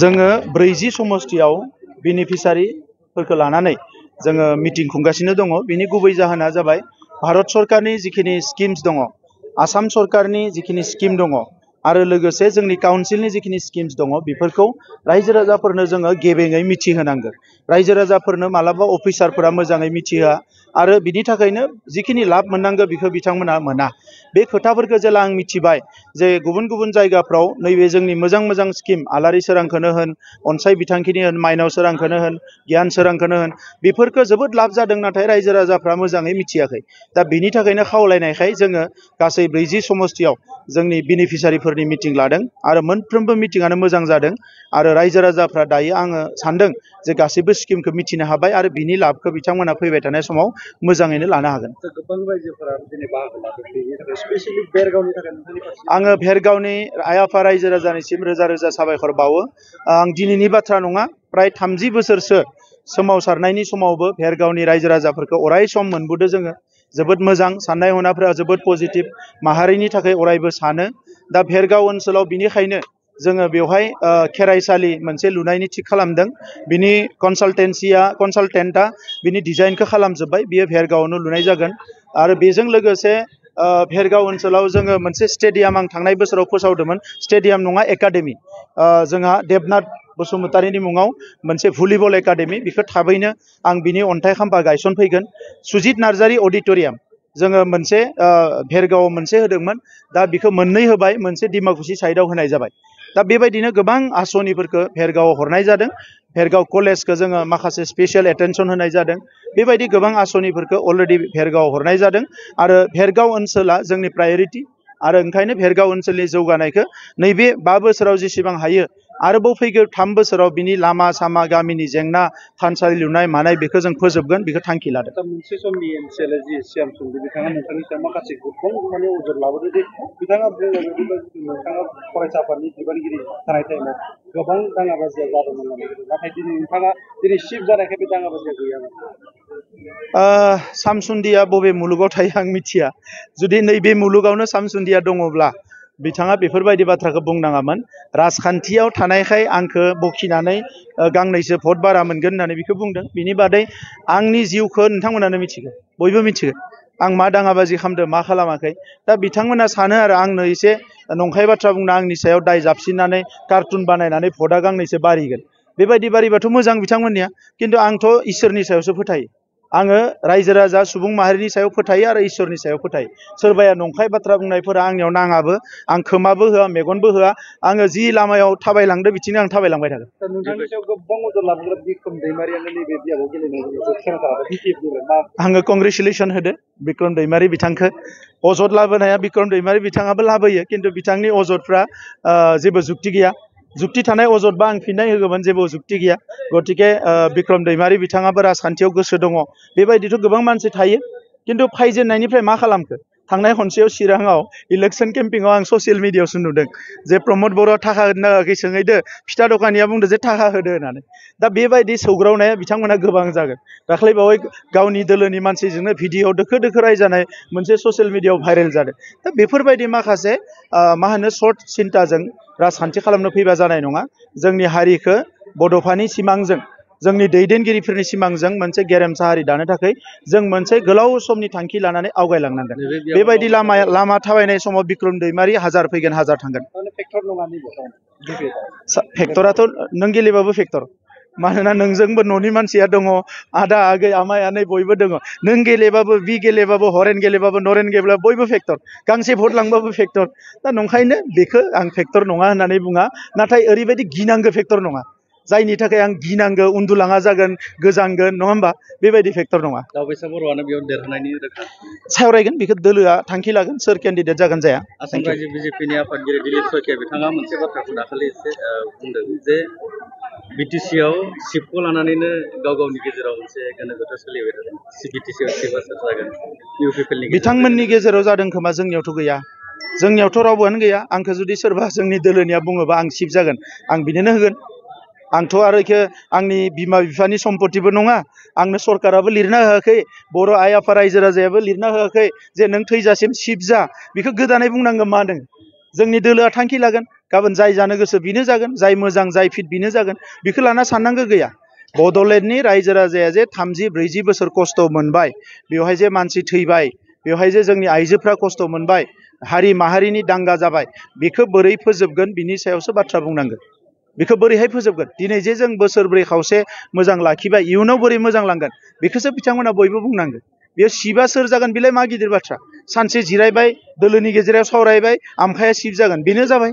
जोङो 40 समष्टियाव बेनिफिसारिफोरखौ लानानै जोङो मिटिं खुंगासिनो दङ। बिनि गुबै जाहोना जाबाय भारत सरकारनि जिखिनि स्किम्स दङ, आसाम सरकारनि जिखिनि स्किम दङ आरो लोगोसे जोंनि काउन्सिलनि जिखिनि स्किम्स दङ बेफोरखौ रायजो राजाफोरनो जोङो गेबेङै मिथिहोनांगोन। रायजो राजाफोरनो मालाबा अफिसारफोरा मोजाङै मिथिहोआ आरो बिनि थाखायनो जिखिनि लाब मोननांगौ बेखौ बिथांमोना मोना। बे खोथाफोरखौ जेला आं मिथिबाय जे गुबुन गुबुन जायगाफ्राव नैबे जोंनि मोजां मोजां स्किम आलारि सोरांखौनो होन, अनसाय बिथांखिनि होन, माइनाव सोरांखौनो होन, गियान सोरांखौनो होन, बेफोरखौ जोबोद लाब जादों नाथाय रायजो राजाफ्रा मोजाङै मिथियाखै। दा बिनि थाखायनो खावलायनायखाय जोङो गासै 40 समष्टियाव जोंनि बेनिफिसारिफोरनि मिटिं लादों आरो मोनफ्रोमबो मिटिङानो मोजां जादों आरो रायजो राजाफ्रा दायो आङो सानदों जे गासैबो स्किमखौ मिथिनो हाबाय आरो बिनि लाबखौ बिथांमोना फैबाय थानाय समाव मोजाङैनो लानो हागोन। गोबां रायजोफोरा दिनै बाहागो लादों, बेनि थाखाय स्पेसियली भेरगावनि थाखाय नोंथांनि फारसे आङो भेरगावनि आइ आफा रायजो राजानिसिम रोजा रोजा साबायखर बावो। आं दिनैनि बाथ्रा नङा, प्राय 30 बोसोरसो सोमावसारनायनि समावबो भेरगावनि रायजो राजाफोरखौ अराय सम मोनबोदों जोङो। जोबोद मोजां, साननाय हनायफोरा जोबोद पजिटिभ, माहारिनि थाखाय अरायबो सानो। दा भेरगाव ओनसोलाव बिनिखायनो जोङो बेवहाय खेराइसालि मोनसे लुनायनि थिग खालामदों। बिनि कनसालटेन्टआ बिनि डिजाइनखौ खालामजोब्बाय, बियो भेरगावआवनो लुनाय जागोन। आरो बेजों लोगोसे भेरगाव ओनसोलाव जोङो मोनसे स्टेडियाम आं थांनाय बोसोराव फोसावदोंमोन, स्टेडियाम नङा एकाडेमि। जोंहा देबनाथ बसुमतारिनि मुङाव मोनसे भलिबल एकाडेमि, बेखौ थाबैनो आं बिनि अन्थाइ खाम्फा गायसनफैगोन। सुजित नार्जारि अडिट'रियाम जोङो मोनसे भेरगावआव मोनसे होदोंमोन, दा बेखौ मोननै होबाय, मोनसे डिमाकुसि साइडआव होनाय जाबाय। दा बेबायदिनो गोबां आसनिफोरखौ भेरगावआव हरनाय जादों। भेरगाव कलेजखौ जोङो माखासे स्पेसियेल एटेनसन होनाय जादों। बेबायदि गोबां आसनिफोरखौ अलरेडि भेरगावआव हरनाय जादों आरो भेरगाव ओनसोला जोंनि प्रायरिटि आरो ओंखायनो भेरगाव ओनसोलनि जौगानायखौ नैबे 5 बोसोराव जेसेबां हायो आरोबाव फैगौ 3 बोसोराव बिनि लामा सामा, गामिनि जेंना, थानसालि लुनाय मानाय बेखौ जों फोजोबगोन, बेखौ थांखि लादों। मोनसे समनि एमसिएलए जि सिएम सोंदों, बिथाङा नोंथांनि सायाव माखासे गोबां माने अजद लाबोदों जे बिथाङा बुंनाय बायदिब्ला नोंथाङा फरायसा आफादनि बिबानगिरि थानाय टाइमाव गोबां दाङाबाजिया जादोंमोन होननानै, नाथाय दिनै नोंथाङा दिनै शिफ्ट जानायखाय बे दाङाबाजिया गैयामोन। सामसुन्दिया बबे मुलुगाव थायो आं मिथिया। जुदि नैबे मुलुगावनो सामसुन्दिया दङब्ला बिथाङा बेफोरबायदि बाथ्राखौ बुंनाङामोन। राजखान्थियाव थानायखाय आंखौ बखिनानै गांनैसो भट बारा मोनगोन होननानै बेखौ बुंदों। बिनि बादै आंनि जिउखौ नोंथांमोनानो मिथिगौ, बयबो मिथिगौ आं मा दाङाबाजि खालामदों, मा खालामाखै। दा बिथांमोना सानो आरो आंनो एसे नंखाय बाथ्रा बुंना आंनि सायाव दाय जाबसिननानै कार्टुन बानायनानै भटआ गांनैसो बारिगोन। बेबायदि बारिबाथ' मोजां बिथांमोननिया, खिन्थु आंथ' इसोरनि सायावसो फोथायो। आङो रायजो राजा सुबुं माहारिनि सायाव फोथायो आरो इसोरनि सायाव फोथायो। सोरबाया नंखाय बाथ्रा बुंनायफोरा आंनियाव नाङाबो, आं खोमाबो होआ, मेगनबो होआ। आङो जि लामायाव थाबायलांदो बिथिंनो आं थाबायलांबाय थागोन। नोंथांनि सायाव गोबां अजद लाबोग्रा बिक्रम दैमारियानो नैबे बियाबाव गेलेनाय, आङो कंग्रेचुलेसन होदो बिक्रम दैमारि बिथांखौ। अजद लाबोनाया बिक्रम दैमारि बिथाङाबो लाबोयो, खिन्थु बिथांनि अजदफ्रा जेबो जुक्ति गैया। जुक्ति थानाय अजदबा आं फिननाय होगौमोन, जेबो जुक्ति गैया। गतिके बिक्रम दैमारि बिथाङाबो राजखान्थियाव गोसो दङ। बेबायदिथ' गोबां मानसि थायो, खिन्थु फायजेननायनिफ्राय मा खालामखो? थांनाय खनसेयाव चिराङाव इलेक्सन केम्पिंआव आं ससियेल मिडियायावसो नुदों जे प्रमद बर'आ थाखा होनो नाङाखै सोंहैदो, फिथा दखानिया बुंदो जे थाखा होदो होननानै। दा बेबायदि सौग्रावनाया बिथांमोना गोबां जागोन। दाख्लै बावै गावनि दोलोनि मानसिजोंनो भिडिअ दोखो दोखो रायजानाय मोनसे ससियेल मिडियायाव भाइरेल जादों। दा बेफोरबायदि माखासे सर्ट सिन्ताजों राजखान्थि खालामनो फैबा जानाय नङा। जोंनि हारिखौ बड'फानि सिमांजों, जोंनि दैदेनगिरिफोरनि सिमांजों मोनसे गेरेमसा हारि दानो थाखाय जों मोनसे गोलाव समनि थांखि लानानै आवगायलांनांगोन। बेबायदि लामा थाबायनाय समाव बिक्रम दैमारि हाजार फैगोन, हाजार थांगोन। फेक्टराथ' नों गेलेबाबो फेक्टर, मानोना नोंजोंबो न'नि मानसिया दङ, आदा आगै आमाइ आनै बयबो दङ। नों गेलेबाबो, बि गेलेबाबो, हरेन गेलेबाबो, नरेन गेलेबाबो बयबो फेक्टर। गांसे भट लांबाबो फेक्टर। दा नंखायनो बेखौ आं फेक्टर नङा होननानै बुङा, नाथाय ओरैबायदि गिनांगौ फेक्टर नङा जायनि थाखाय आं गिनांगौ, उन्दुलाङा जागोन, गोजांगोन, नङा होमबा? बेबायदि फेक्टर नङा। दावबायसा बर'आनो बेयाव देरहानायनि रोखा सावरायगोन, बेखौ दोलोआ थांखि लागोन सोर केन्डिडेट जागोन जाया। आसाम रायजो बिजेपिनि आफादगिरि दिलीप शइकिया बिथाङा मोनसे बाथ्राखौ दाखालि एसे बुंदों जे बिटिसिआव सिटखौ लानानैनो गाव गावनि गेजेराव मोनसे गोनो गोथो सोलिबाय थादों। बिटिसिआव सिटआ सोर जागोन इउपिपिएलनि बिथांमोननि गेजेराव जादों खोमा, जोंनियावथ' गैया। जोंनियावथ' रावबोआनो गैया। आंखौ जुदि सोरबा जोंनि दोलोनिया बुङोबा आं सिट जागोन, आं बिनोनो होगोन। आंथ' आरो इखो आंनि बिमा बिफानि सम्पतिबो नङा, आंनो सरकाराबो लिरना होआखै, बर' आइ आफा रायजो राजायाबो लिरना होआखै जे नों थैजासिम सिट जा। बेखौ गोदानै बुंनांगौ मा दङ? जोंनि दोलोआ थांखि लागोन। गाबोन जाय जानो गोसो बेनो जागोन, जाय मोजां जाय फिट बेनो जागोन, बेखौ लाना साननांगौ गैया। बड'लेण्डनि रायजो राजाया जे 30-40 बोसोर खस्थ' मोनबाय, बेवहाय जे मानसि थैबाय, बेवहाय जे जोंनि आइजोफ्रा खस्थ' मोनबाय, हारि माहारिनि दांगा जाबाय, बेखौ बोरै फोजोबगोन बिनि सायावसो बाथ्रा बुंनांगोन। बेखौ बोरैहाय फोजोबगोन? दिनै जे जों बोसोरब्रै खावसे मोजां लाखिबाय, इयुनाव बोरै मोजां लांगोन बेखौसो बिथांमोना बयबो बुंनांगोन। बेयो सिबा सोर जागोन बेलाय मा गिदिर बाथ्रा? सानसे जिरायबाय, दोलोनि गेजेराव सावरायबाय, आमखाया सिब जागोन, बेनो जाबाय।